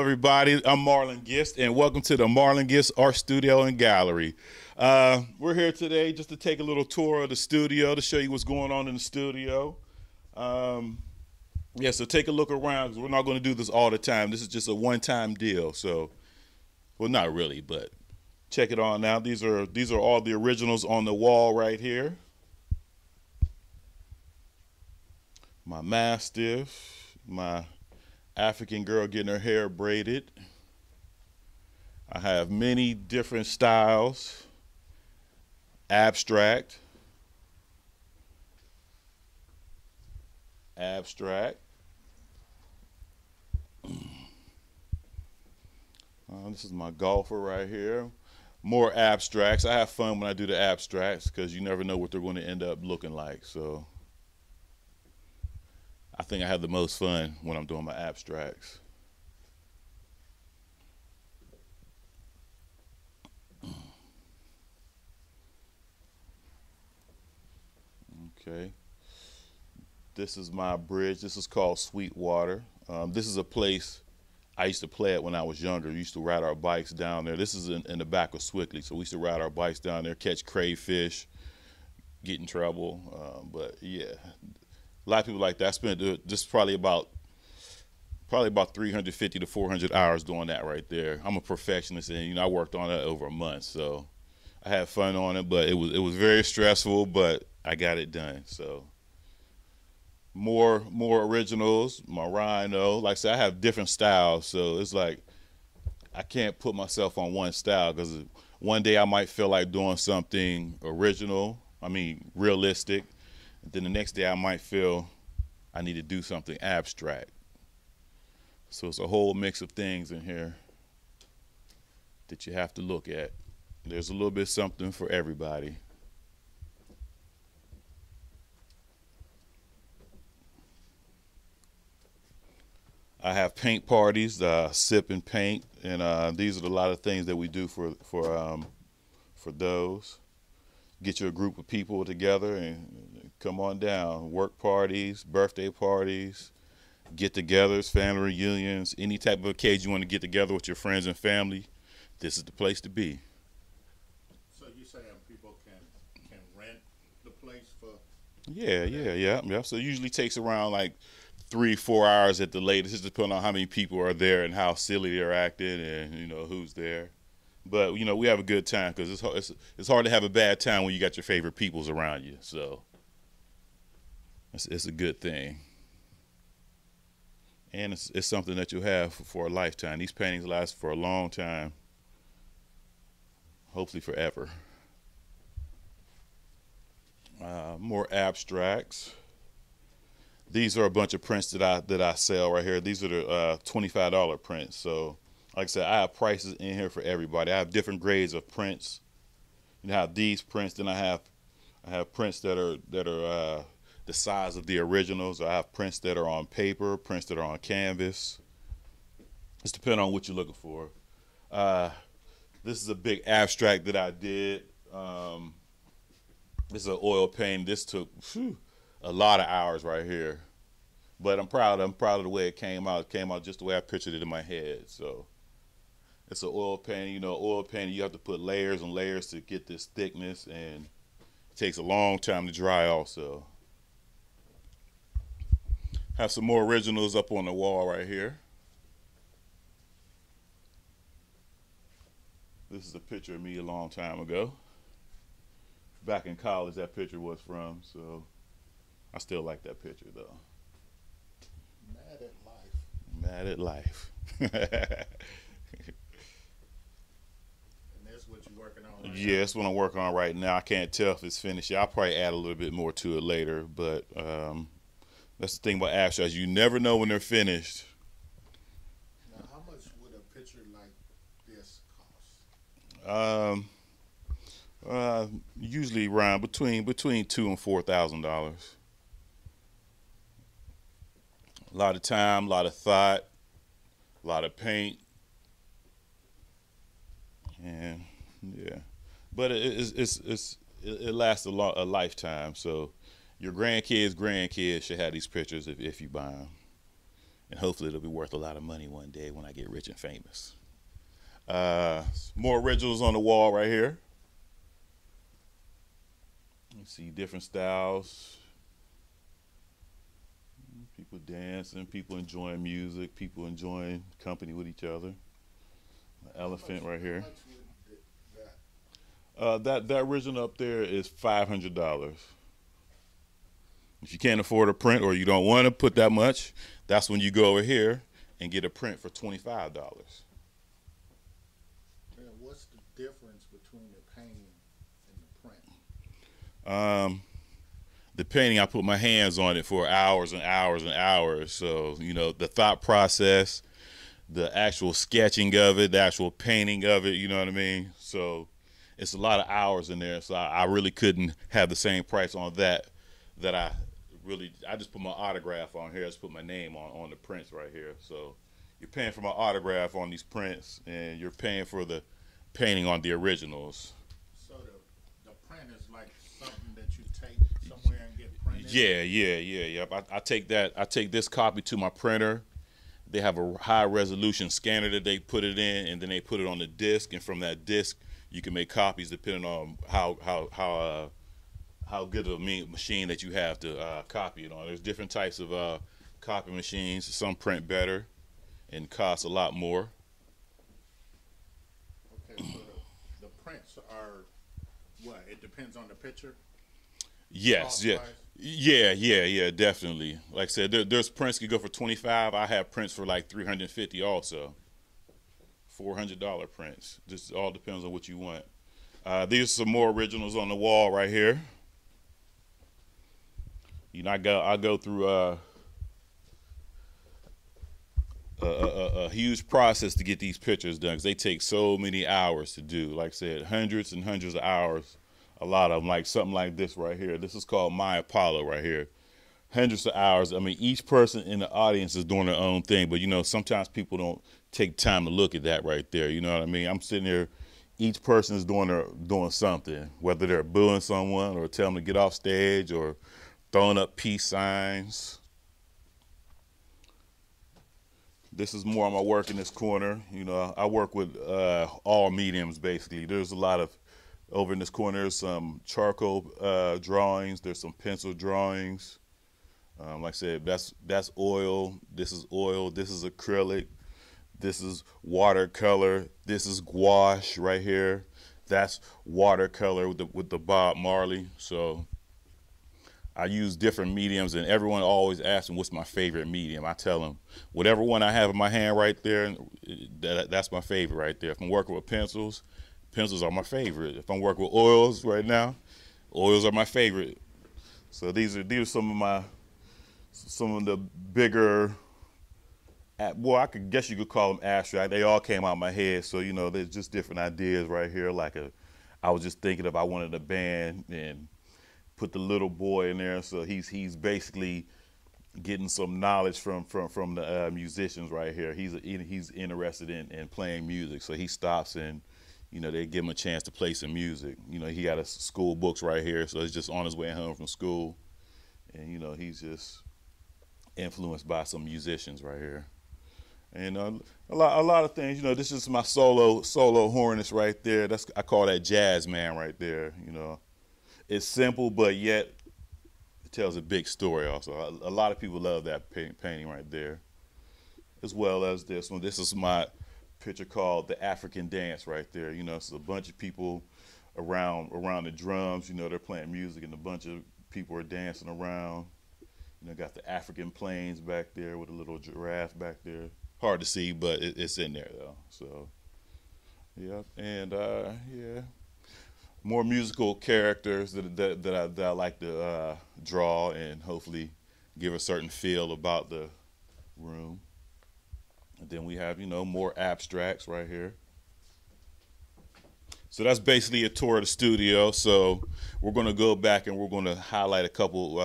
everybody. I'm Marlon Gist, and welcome to the Marlon Gist Art Studio and Gallery. We're here today just to take a little tour of the studio to show you what's going on in the studio. Yeah, so take a look around, because we're not going to do this all the time. This is just a one-time deal. So, well, not really, but check it on out. These are all the originals on the wall right here. My Mastiff, my African girl getting her hair braided. I have many different styles. Abstract. This is my golfer right here. More abstracts. I have fun when I do the abstracts because you never know what they're going to end up looking like. So I think I have the most fun when I'm doing my abstracts. Okay. This is my bridge. This is called Sweetwater. This is a place I used to play at when I was younger. We used to ride our bikes down there. This is in the back of Swickley. So we used to ride our bikes down there, catch crayfish, get in trouble. But yeah, a lot of people like that. I spent just probably about 350 to 400 hours doing that right there. I'm a perfectionist, and I worked on it over a month. So I had fun on it, but it was very stressful, but I got it done. So more originals, my rhino. Like I said, I have different styles, so it's like I can't put myself on one style, because one day I might feel like doing something original, realistic, and then the next day I might feel I need to do something abstract. So it's a whole mix of things in here that you have to look at. There's a little bit something for everybody. I have paint parties, sip and paint, and these are a lot of things that we do for those. Get you a group of people together and come on down. Work parties, birthday parties, get-togethers, family reunions, any type of occasion you want to get together with your friends and family, this is the place to be. So you saying people can rent the place for? Yeah. So it usually takes around like 3-4 hours at the latest. It depends on how many people are there and how silly they're acting, and who's there. But we have a good time, because it's hard to have a bad time when you got your favorite peoples around you. So it's a good thing, and it's something that you'll have for a lifetime. These paintings last for a long time, hopefully forever. More abstracts. These are a bunch of prints that I sell right here. These are the $25 prints. So, like I said, I have prices in here for everybody. I have different grades of prints. I have these prints. Then I have prints that are the size of the originals. I have prints that are on paper, prints that are on canvas. Just depending on what you're looking for. This is a big abstract that I did. This is an oil painting. This took a lot of hours right here, but I'm proud of the way it came out. It came out just the way I pictured it in my head. So it's an oil painting. Oil painting, you have to put layers and layers to get this thickness, and it takes a long time to dry also. Have some more originals up on the wall right here. This is a picture of me a long time ago. Back in college, that picture was from, so I still like that picture, though. Mad at life. Mad at life. And that's what you're working on right now? Yeah, that's what I'm working on right now. I can't tell if it's finished. I'll probably add a little bit more to it later, but that's the thing about abstracts. You never know when they're finished. Now, how much would a picture like this cost? Usually around between $2,000 and $4,000. A lot of time, a lot of thought, a lot of paint, and yeah. But it lasts a lifetime. So your grandkids should have these pictures if you buy them. and hopefully it'll be worth a lot of money one day when I get rich and famous. More originals on the wall right here. You see different styles. People dancing, people enjoying music, people enjoying company with each other. An elephant right here. That original up there is $500. If you can't afford a print or you don't want to put that much, that's when you go over here and get a print for $25. What's the difference between the painting and the print? The painting, I put my hands on it for hours and hours and hours. So, you know, the thought process, the actual sketching of it, the actual painting of it, you know what I mean? So it's a lot of hours in there. So I really couldn't have the same price on that I just put my autograph on here. I just put my name on the prints right here. So you're paying for my autograph on these prints, and you're paying for the painting on the originals. So the print is like something that you take somewhere and get printed? Yeah. I take this copy to my printer. They have a high resolution scanner that they put it in, and then they put it on the disc, and from that disc you can make copies depending on how good of a machine that you have to copy it on. There's different types of copy machines. Some print better and cost a lot more. Okay, so the prints are what? It depends on the picture? Yes, yeah, definitely. Like I said, there's prints could go for $25. I have prints for like $350 also. $400 prints. Just all depends on what you want. These are some more originals on the wall right here. You know, I go through a huge process to get these pictures done because they take so many hours to do. Like I said, hundreds and hundreds of hours. A lot of them, like something like this right here. This is called My Apollo right here. Hundreds of hours. I mean, each person in the audience is doing their own thing, but you know, sometimes people don't take time to look at that right there. You know what I mean? I'm sitting there. Each person is doing something, whether they're booing someone or telling them to get off stage or throwing up peace signs. This is more of my work in this corner. You know, I work with all mediums basically. There's a lot of, over in this corner, there's some charcoal drawings. There's some pencil drawings. Like I said, that's oil. This is oil. This is acrylic. This is watercolor. This is gouache right here. That's watercolor with the Bob Marley. So I use different mediums, and everyone always asks me what's my favorite medium. I tell them whatever one I have in my hand right there, that's my favorite right there. If I'm working with pencils, pencils are my favorite. If I'm working with oils right now, oils are my favorite. So these are some of the bigger, well, I guess you could call them abstract. They all came out of my head. So, you know, there's just different ideas right here. I was just thinking if I wanted a band and put the little boy in there. So he's basically getting some knowledge from the musicians right here. He's interested in playing music. So he stops and, you know, they give him a chance to play some music. You know, he got his school books right here. So he's just on his way home from school. And, you know, he's just influenced by some musicians right here. And a lot of things, you know, this is my solo hornist right there. I call that jazz man right there. You know, it's simple, but yet it tells a big story also. A lot of people love that painting right there, as well as this one. This is my picture called The African Dance right there. You know, it's a bunch of people around the drums. You know, they're playing music, and a bunch of people are dancing around. You know, got the African plains back there with a little giraffe back there. Hard to see, but it's in there though. So, yeah, and yeah, more musical characters that I like to draw and hopefully give a certain feel about the room. And then we have, you know, more abstracts right here. So that's basically a tour of the studio. So we're going to go back and we're going to highlight a couple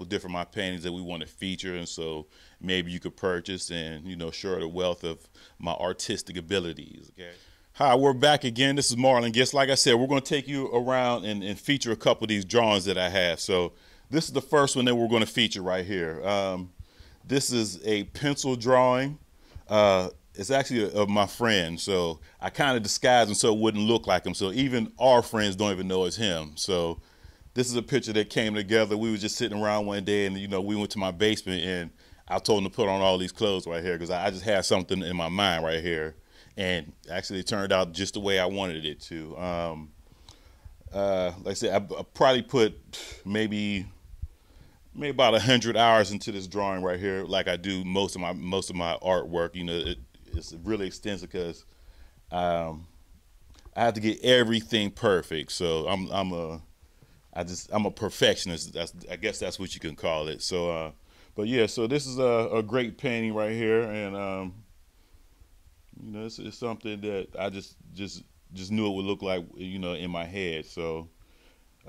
different my paintings that we want to feature, and so maybe you could purchase and, you know, show the wealth of my artistic abilities. Okay. Hi, we're back again. This is Marlon Gist. Like I said, we're going to take you around and feature a couple of these drawings that I have. So this is the first one that we're going to feature right here. This is a pencil drawing. It's actually of my friend, so I kind of disguised him so it wouldn't look like him. So even our friends don't even know it's him. So this is a picture that came together. We were just sitting around one day, and we went to my basement, and I told him to put on all these clothes right here because I just had something in my mind right here, and actually it turned out just the way I wanted it to. Like I said, I probably put maybe about 100 hours into this drawing right here, like I do most of my artwork. It's really extensive because I have to get everything perfect. So I'm a perfectionist. I guess that's what you can call it. So, but yeah, so this is a great painting right here, and it's something that I just knew it would look like, in my head. So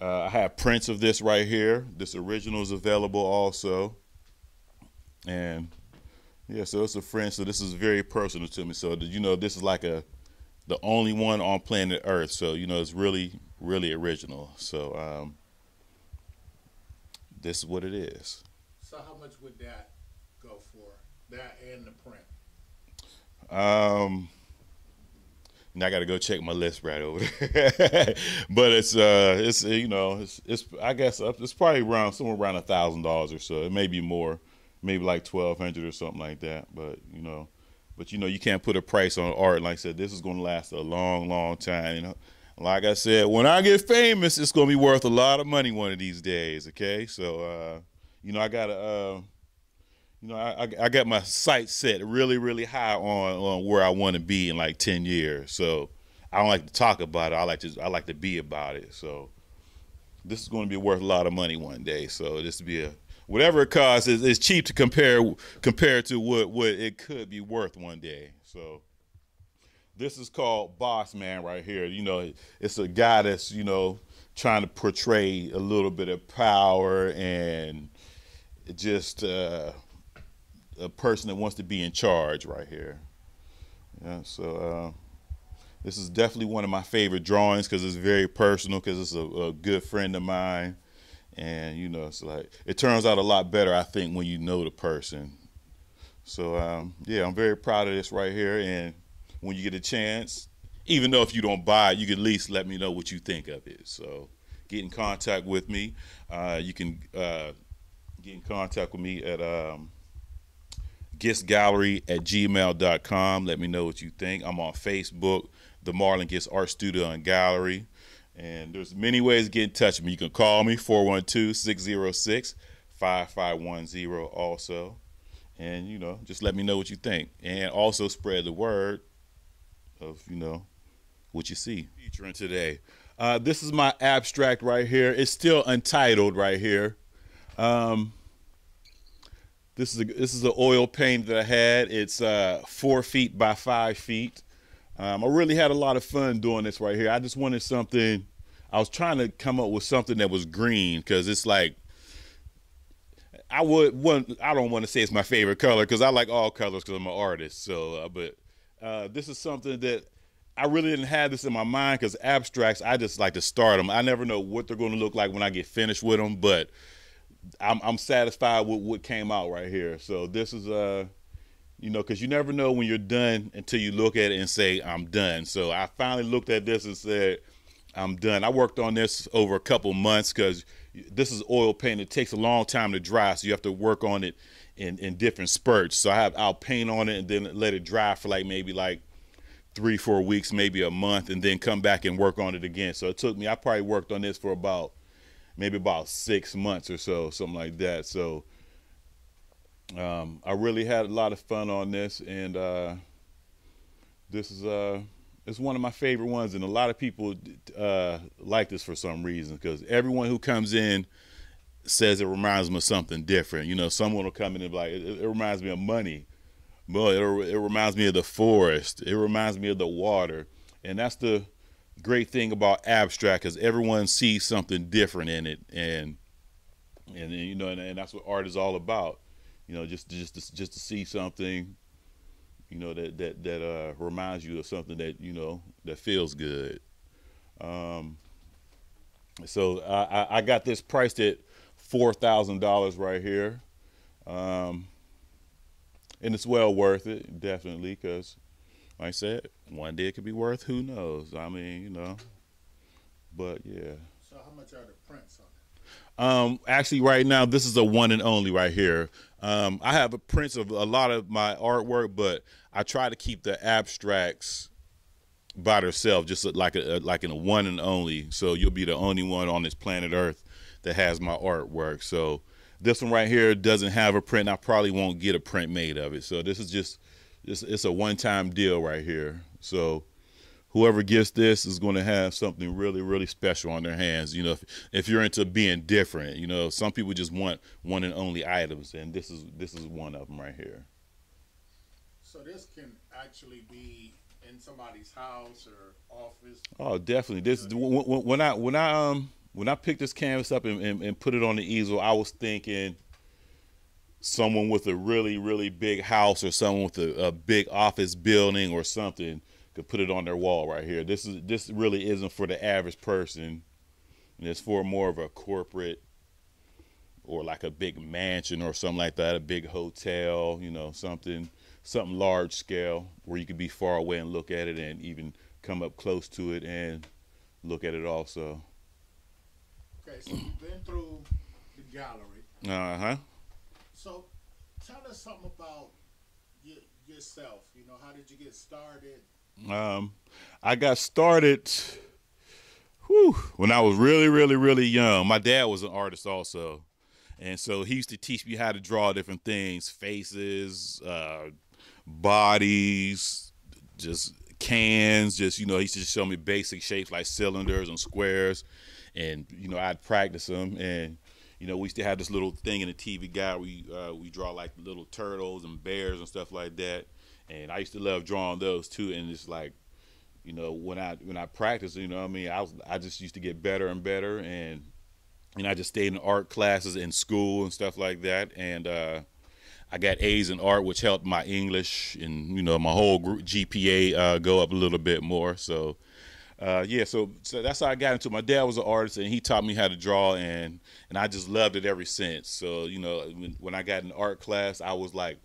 I have prints of this right here. This original is available also, and yeah, so it's a friend. So this is very personal to me. So this is like the only one on planet Earth. So it's really really original. So this is what it is. So how much would that go for? That and the print? Now I got to go check my list right over there. But it's I guess it's probably somewhere around $1,000 or so. It may be more, maybe like 1,200 or something like that. But you can't put a price on art. Like I said, this is going to last a long, long time. Like I said, when I get famous, it's going to be worth a lot of money one of these days. Okay, so I got to. I got my sights set really, really high on where I want to be in like 10 years. So I don't like to talk about it. I like to be about it. So this is going to be worth a lot of money one day. So this will be whatever it costs is cheap to compare to what it could be worth one day. So this is called Boss Man right here. It's a guy that's trying to portray a little bit of power and just. A person that wants to be in charge right here. Yeah, so this is definitely one of my favorite drawings because it's very personal, because it's a good friend of mine, and it's like it turns out a lot better, I think, when you know the person. So yeah, I'm very proud of this right here, and when you get a chance, even though if you don't buy it, you can at least let me know what you think of it. So get in contact with me. You can get in contact with me at gistgallery@gmail.com. Let me know what you think. I'm on Facebook, the Marlon Gist Art Studio and Gallery. And there's many ways to get in touch with me. You can call me, 412-606-5510 also. And, just let me know what you think. And also spread the word of, what you see. Featuring today. This is my abstract right here. It's still untitled right here. This is an oil paint that I had. It's 4 feet by 5 feet. I really had a lot of fun doing this right here. I just wanted something. I was trying to come up with something that was green, because it's like I don't want to say it's my favorite color, because I like all colors because I'm an artist. So, but this is something that I really didn't have this in my mind, because abstracts, I just like to start them. I never know what they're going to look like when I get finished with them, but I'm satisfied with what came out right here. So this is because you never know when you're done until you look at it and say, I'm done. So I finally looked at this and said, I'm done. I worked on this over a couple months, because this is oil paint. It takes a long time to dry, so you have to work on it in different spurts. So I'll paint on it and then let it dry for maybe 3-4 weeks, maybe a month, and then come back and work on it again. So I probably worked on this for about 6 months or so, something like that. So I really had a lot of fun on this, and this is it's one of my favorite ones, and a lot of people like this for some reason, because everyone who comes in says it reminds them of something different. Someone will come in and be like, it reminds me of money. Well, it reminds me of the forest. It reminds me of the water. And that's the great thing about abstract, because everyone sees something different in it, and that's what art is all about. Just to see something, that reminds you of something that that feels good. So I got this priced at $4,000 right here. And it's well worth it, definitely, because like I said, one day it could be worth who knows. I mean, but yeah. So how much are the prints on it? Actually, right now, this is a one and only right here. I have a prints of a lot of my artwork, but I try to keep the abstracts by themselves, just like in a one and only. So you'll be the only one on this planet Earth that has my artwork. So this one right here doesn't have a print. I probably won't get a print made of it. So this is just it's a one-time deal right here. So whoever gets this is going to have something really, really special on their hands. If you're into being different, some people just want one and only items, and this is one of them right here. So this can actually be in somebody's house or office. Oh, definitely. This when I picked this canvas up and put it on the easel, I was thinking someone with a really, really big house or someone with a big office building or something could put it on their wall right here. This really isn't for the average person. It's for more of a corporate or like a big mansion or something like that, a big hotel, something large scale where you could be far away and look at it and even come up close to it and look at it also. Okay, so you've been through the gallery. Uh-huh. So tell us something about yourself. How did you get started? I got started when I was really, really, really young. My dad was an artist also. And so he used to teach me how to draw different things, faces, bodies, just cans, he used to show me basic shapes like cylinders and squares. And, I'd practice them. And, we used to have this little thing in the TV guide. We draw like little turtles and bears and stuff like that. And I used to love drawing those too. And it's like, when I practiced, I just used to get better and better. And I just stayed in art classes in school and stuff like that. And I got A's in art, which helped my English and, my whole GPA go up a little bit more. So, yeah, so that's how I got into it. My dad was an artist, and he taught me how to draw, and I just loved it ever since. So, when I got in art class, I was like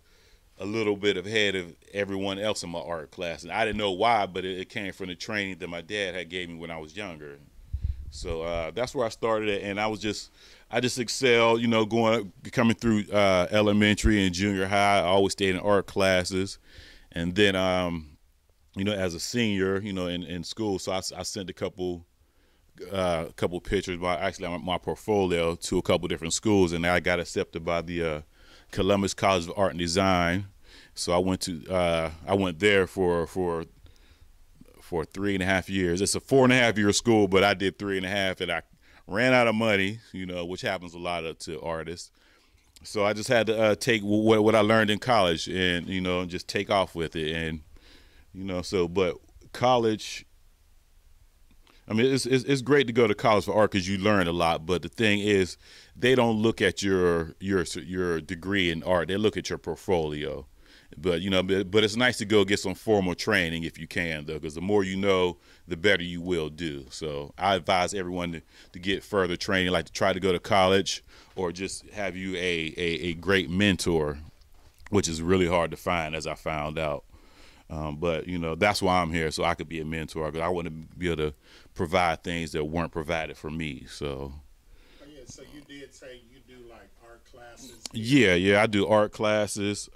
a little bit ahead of everyone else in my art class. And I didn't know why, but it came from the training that my dad had gave me when I was younger. So that's where I started at, and I just excelled, coming through elementary and junior high. I always stayed in art classes. And then, as a senior, in school, so I sent a couple pictures, my portfolio to a couple different schools, and I got accepted by the Columbus College of Art and Design. So I went there for 3.5 years. It's a 4.5 year school, but I did 3.5, and I ran out of money, which happens a lot to artists. So I just had to take what I learned in college and, just take off with it. And, but college, I mean, it's great to go to college for art because you learn a lot. But the thing is, they don't look at your degree in art. They look at your portfolio. But but it's nice to go get some formal training if you can, though, because the more you know, the better you will do. So I advise everyone to get further training, like to try to go to college or just have you a great mentor, which is really hard to find, as I found out. But that's why I'm here, so I could be a mentor, because I want to be able to provide things that weren't provided for me. So. Oh, yeah. So you did say you do like art classes. Yeah, I do art classes.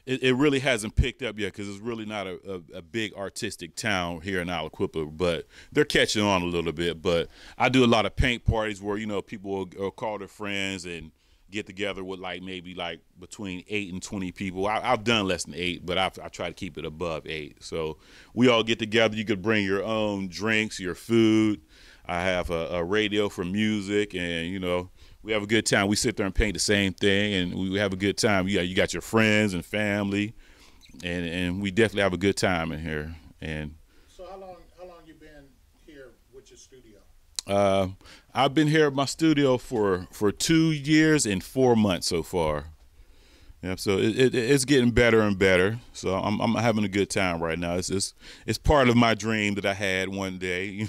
It really hasn't picked up yet because it's really not a big artistic town here in Aliquippa, but they're catching on a little bit. But I do a lot of paint parties where, people will call their friends and get together with maybe between 8 and 20 people. I've done less than 8, but I try to keep it above 8. So we all get together. You could bring your own drinks, your food. I have a radio for music, and, we have a good time. We sit there and paint the same thing, and we have a good time. You got your friends and family, and we definitely have a good time in here. And so how long you been here with your studio? I've been here at my studio for 2 years and 4 months so far. Yeah, so it's getting better and better. So I'm having a good time right now. It's part of my dream that I had one day.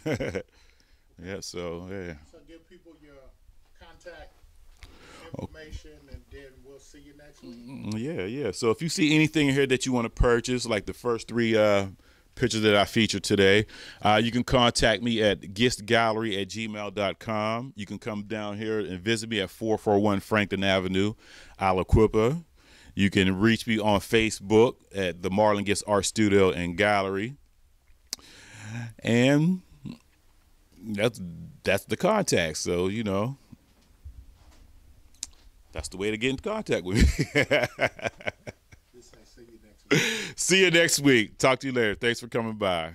Yeah. So yeah. So give people your contact information, and then we'll see you next week. Yeah. So if you see anything in here that you want to purchase, like the first three pictures that I featured today, you can contact me at gistgallery@gmail.com. You can come down here and visit me at 441 Franklin Avenue, Aliquippa. You can reach me on Facebook at the Marlon Gist Art Studio and Gallery. And that's the contact. So, you know, that's the way to get in contact with me. See you next week. See you next week. Talk to you later. Thanks for coming by.